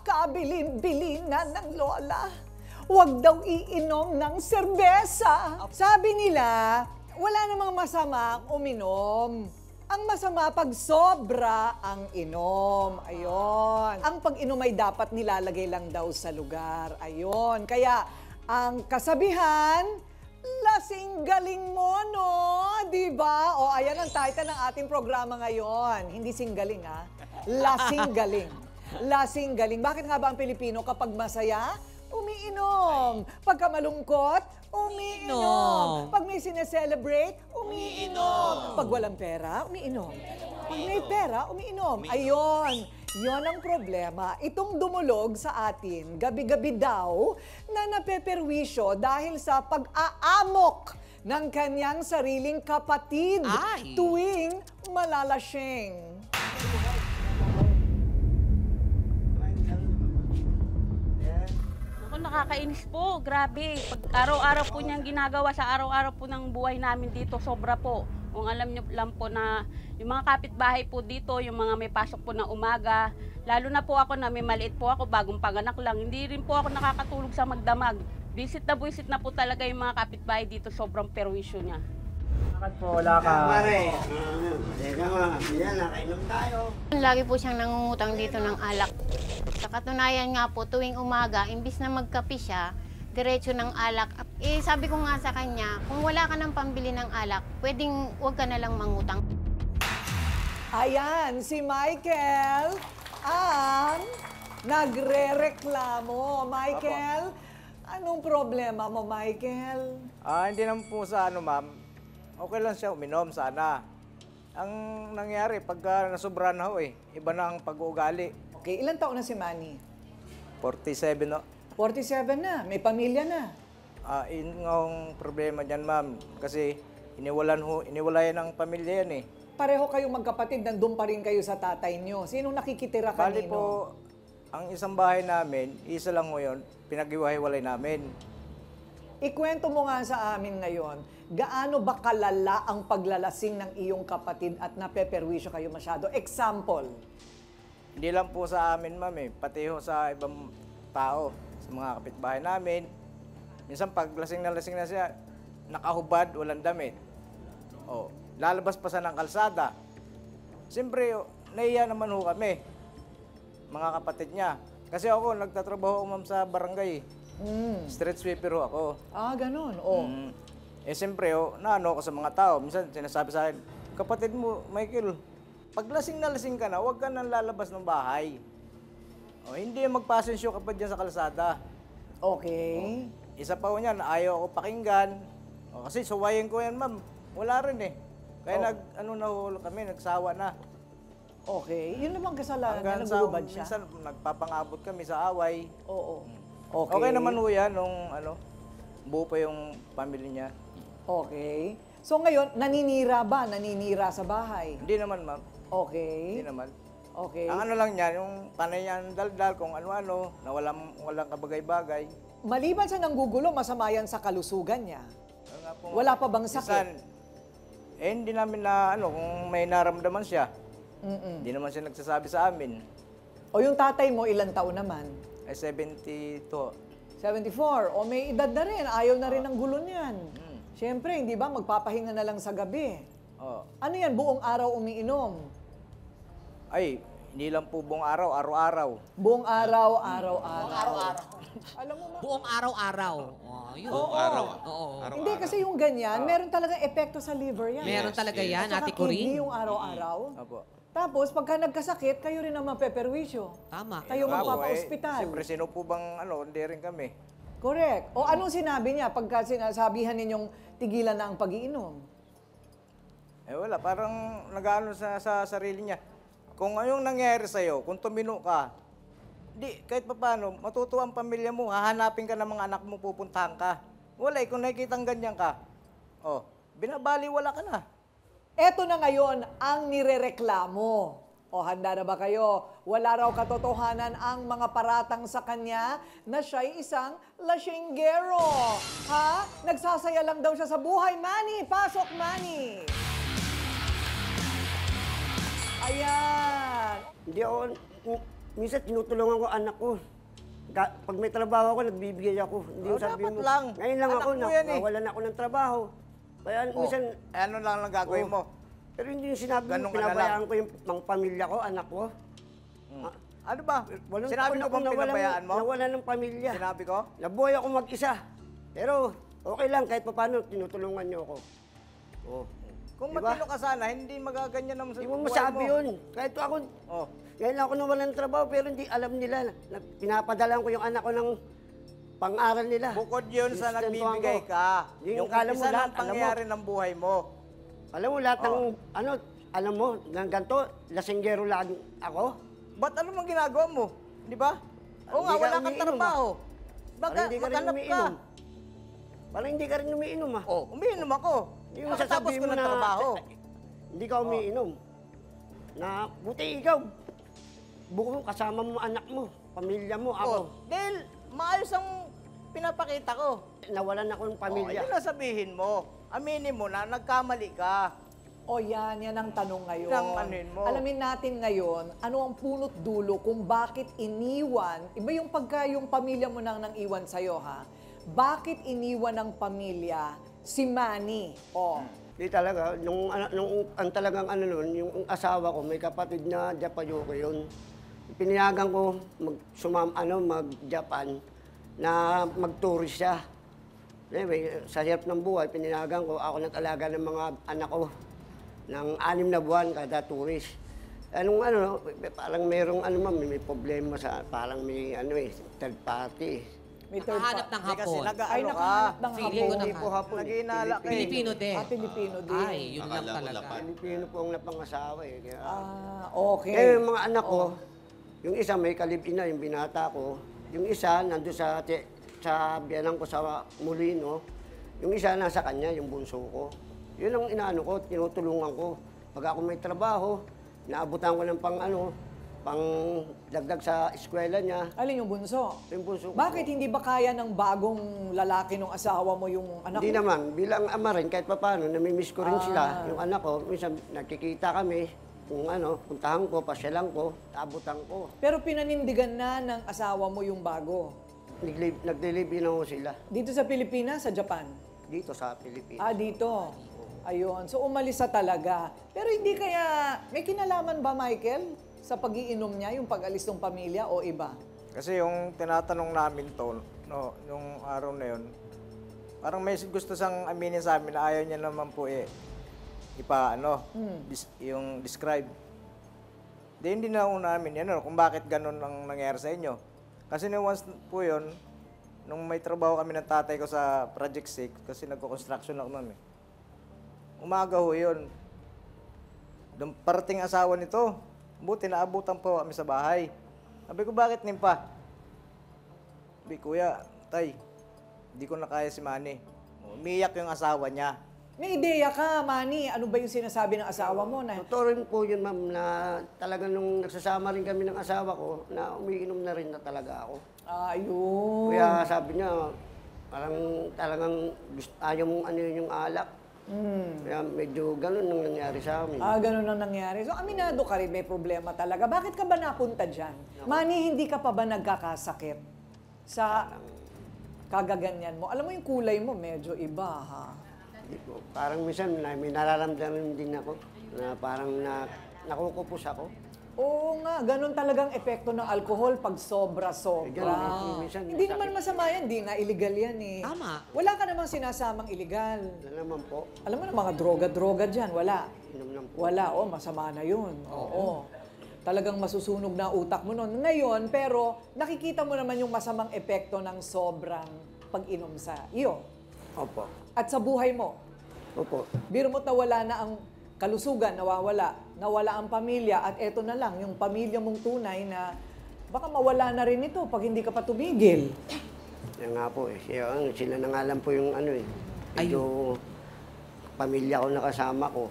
kabilin-bilinan ng lola. Huwag daw iinom ng serbesa. Sabi nila, wala namang masama uminom. Ang masama pag sobra ang inom. Ayon. Ang pag-inom ay dapat nilalagay lang daw sa lugar. Ayon. Kaya ang kasabihan, lasing galing mo, no? Diba? O, ayan ang title ng ating programa ngayon. Hindi singgaling, ha? Lasing galing. Lasing galing. Bakit nga ba ang Pilipino kapag masaya, umiinom? Pagka malungkot, umiinom. Pag may sineselebrate, umiinom. Pag walang pera, umiinom. Pag may pera, umiinom. Ayon. Yon ang problema. Itong dumulog sa atin, gabi-gabi daw, na napeperwisyo dahil sa pag-aamok ng kanyang sariling kapatid tuwing malalasing. Nakakainis po, grabe. Pag araw-araw po niyang ginagawa sa araw-araw po ng buhay namin dito, sobra po. Kung alam niyo lang po na yung mga kapitbahay po dito, yung mga may pasok po na umaga, lalo na po ako na may maliit po ako, bagong panganak lang, hindi rin po ako nakakatulog sa magdamag. Visit na po talaga yung mga kapitbahay dito, sobrang perwisyo niya. Bakit po wala ka? Nakainom tayo. Lagi po siyang nangungutang dito ng alak. Sa katunayan nga po, tuwing umaga, imbis na magkape siya, diretso ng alak. Eh, sabi ko nga sa kanya, kung wala ka ng pambili ng alak, pwedeng huwag ka na lang mangutang. Ayan, si Michael ang nagre-reklamo. Michael, anong problema mo, Michael? Hindi naman po sa ma'am. Okay lang siya uminom sana. Ang nangyari, pagka nasobrahan na ho iba na ang pag-uugali. Okay, ilan taon na si Manny? 47 no? 47 na, may pamilya na. Yun ang problema dyan, ma'am. Kasi iniwalayan ng pamilya yan Pareho kayong magkapatid, nandun pa rin kayo sa tatay nyo. Sinong nakikitira kanino? Bali po, ang isang bahay namin, isa lang ho yun, pinag-iwahiwalay namin. Ikwento mo nga sa amin ngayon, gaano ba kalala ang paglalasing ng iyong kapatid at napeperwisyo kayo masyado? Example. Hindi lang po sa amin, ma'am pati ho sa ibang tao, sa mga kapitbahay namin. Minsan pag lasing na siya, nakahubad, walang damit. Lalabas pa sa ng kalsada. Siyempre, nahiya naman ho kami, mga kapatid niya. Kasi ako, nagtatrabaho ma'am sa barangay. Street sweeper ho ako. Ganun. Siyempre, naano ako sa mga tao. Minsan sinasabi sa akin, kapatid mo, Michael, pag lasing na lasing ka na, huwag ka nang lalabas ng bahay. Hindi magpasensyo ka pa dyan sa kalsada. Okay. Isa pa ho niyan, ayaw ako pakinggan. Kasi suwayin ko yan, ma'am. Wala rin Kaya kami, nagsawa na. Okay. Yun naman kasalanan Hanggang na nagubad siya. minsan nagpapangabot kami sa away. Oo. Okay naman ho yan nung buo pa yung family niya. Okay. So ngayon, naninira ba? Naninira sa bahay? Hindi naman, ma'am. Okay. Hindi naman. Okay. Ang lang niya, yung panay niya daldal, kung ano-ano, na walang kabagay-bagay. Maliban sa nanggugulo, masama yan sa kalusugan niya. Wala pa bang sakit? Minsan, hindi namin na, kung may naramdaman siya. Hindi naman siya nagsasabi sa amin. O yung tatay mo, ilang taon naman? 72. 74. O may edad na rin. Ayaw na rin ng gulo niyan. Siyempre, hindi ba, magpapahinga na lang sa gabi. Ano yan, buong araw umiinom? Ay, hindi lang po buong araw, araw-araw. Buong araw, araw-araw. Alam mo, Buong araw-araw. Yun. Oo. Oo. Hindi, kasi yung ganyan, meron talaga epekto sa liver yan. Meron talaga yan, At saka Ate Corinne. kidney yung araw-araw. Opo. Tapos, pagka nagkasakit, kayo rin ang mapeperwisyo. Tama. Kayo magpapa-ospital. Siyempre, sino po bang, hindi rin kami. Correct. O anong sinabi niya pagka sinasabihan ninyong tigilan na ang pag-iinom? Wala, parang nag-ano sa sarili niya. Kung anong nangyari sa'yo, kung tumino ka, kahit pa paano, matutuwa ang pamilya mo, hahanapin ka ng mga anak mo, pupuntahan ka. Wala, kung nakikitang ganyan ka, binabaliwala ka na. Eto na ngayon ang nirereklamo. O handa na ba kayo? Wala raw katotohanan ang mga paratang sa kanya na siya'y isang lasinggero. Ha? Nagsasaya lang daw siya sa buhay. Manny, pasok Manny! Ayan. Hindi ako minsan tinutulungan ko anak ko. Pag may trabaho ako, nagbibigay ako. Hindi yung sabi dapat mo, lang. ngayon lang Anak ako, mo yan eh. nawalan ako ng trabaho. Kaya minsan, Ano lang ang gagawin mo? pero hindi yung sinabi mo, Ganun ka na pinabayaan ko yung mga pamilya ko, anak ko. Ano ba? Walang Sinabi taon ko akong bang pinabayaan mo? Nawalan ng pamilya. Sinabi ko? Nabuhay ako mag-isa. Pero okay lang, kahit paano, tinutulungan niyo ako. Oh. Kung Diba? matino ka sana, hindi magaganyan naman sa Hindi mo buhay masabi mo. yun. Kahit ako, Oh. ngayon lang ako nawalan ng trabaho, pero hindi alam nila. Pinapadalan ko yung anak ko ng pang-aral nila. Bukod yun sa Sinustentuhan nagbibigay ko. ka. Yung Yung kala mo umpisa lahat, ng pangyayari ng buhay mo. Alam mo, lahat ng, alam mo, ng ganito, lasinggero lang ako. Ba't ano mang ginagawa mo? Di ba? Oo nga, Hindi ka wala kang umiinom, trabaho. Parang Baga, hindi ka rin maghanap ka. umiinom. Parang hindi ka rin umiinom, ah. Oh, umiinom ako. Yung Nakatapos sasabihin ko mo ng na, trabaho. hindi ka umiinom. Na, buti ikaw, buko kasama mo anak mo, pamilya mo, ako. Oh, dahil maayos ang pinapakita ko. Nawalan ako ng pamilya. Yun ang sabihin mo. Aminin mo na nagkamali ka. O yan ang tanong ngayon. Yan ang anuhin mo. Alamin natin ngayon, ano ang punot dulo kung bakit iniwan, iba yung pagka yung pamilya mo nang iwan sa'yo, ha? Bakit iniwan ng pamilya si Manny? O, Di talaga, nung ang talagang ano nun, yung asawa ko, may kapatid na Japayuko yun. Pinayagan ko mag-Japan na mag-tourist siya. Anyway, sa hirap ng buhay, pinayagan ko, ako nag-alaga ng mga anak ko ng 6 na buwan kada tourist. Anong parang merong may problema sa, parang may third party. may third Nakahanap pa- ng Hindi kasi hapon. Ay, nag-ano ka. nakahanap ng Feeling ko hapon. Hindi po hapon. Nag-iinala ka eh. Pilipino din. Pilipino din. Ay, yun lang Akala ko talaga. lapat. Pilipino po ang napangasawa eh. Kaya, Okay. eh, yung mga anak ko, yung isa may kalib-in na, yung binata ko. Yung isa, nandun sa biyanan ko sa Molino. Yung isa, nasa kanya, yung bunso ko. Yun ang inaano ko, tinutulungan ko. Pag ako may trabaho, naabutan ko ng pang dagdag sa eskwela niya. Alin yung bunso? Yung bunso ko. Bakit hindi ba kaya ng bagong lalaki ng asawa mo yung anak Hindi mo? naman, bilang ama rin, kahit papano, namimiss ko rin sila. Yung anak ko, minsan nakikita kami, kung puntahan ko, pasyalan ko, abutan ko. Pero pinanindigan na ng asawa mo yung bago. Nag-deliver na ho sila Dito sa Pilipinas, sa Japan? dito sa Pilipinas. Dito. Ayun. So, umalis na talaga. Pero hindi kaya, may kinalaman ba, Michael, sa pag-iinom niya, yung pag-alis ng pamilya o iba? Kasi yung tinatanong namin to, yung araw na yun, parang may gusto sang aminin sa amin na ayaw niya naman po yung describe. Hindi na namin yan, kung bakit ganun ang nangyari sa inyo. Kasi nung once po yun, nung may trabaho kami ng tatay ko sa Project 6, kasi nagko-construction ako noon eh. Umaga ho yun. Doon parating asawa nito. Buti naabutan po kami sa bahay. Sabi ko, bakit nimpa? Sabi, kuya, tay, hindi ko na kaya si Manny. Umiyak yung asawa niya. May ideya ka, Manny. Ano ba yung sinasabi ng asawa mo na Totoo rin po yun, ma'am, na talagang nung nagsasama rin kami ng asawa ko, na umiinom na rin na talaga ako. ayun. Kaya sabi niya, parang talagang ayaw mong yung alak. Kaya medyo ganun nang nangyari sa amin. Ganun ang nangyari. So, aminado ka rin, may problema talaga. Bakit ka ba napunta dyan? Manny, hindi ka pa ba nagkakasakit sa kagaganyan mo? Alam mo yung kulay mo, medyo iba, ha? Hindi po. Parang minsan may nararamdaman din ako na parang nakukupos ako. Oo nga, ganun talagang epekto ng alcohol pag sobra-sobra. Ganun, minsan Hindi naman masama yan, di nga illegal yan eh. Tama. Wala ka namang sinasamang illegal. Wala naman po. Alam mo na mga droga-droga dyan, wala. Inom lang po. Wala, masama na yun. Oo. Talagang masusunog na utak mo nun. Ngayon, pero nakikita mo naman yung masamang epekto ng sobrang pag-inom sa iyo. Opo. At sa buhay mo. Opo. Biro mo't nawala na ang kalusugan, nawawala ang pamilya, at eto na lang, yung pamilya mong tunay na baka mawala na rin ito pag hindi ka pa tumigil. Yan nga po eh. Sila na nga lang po yung medyo pamilya ko nakasama ko.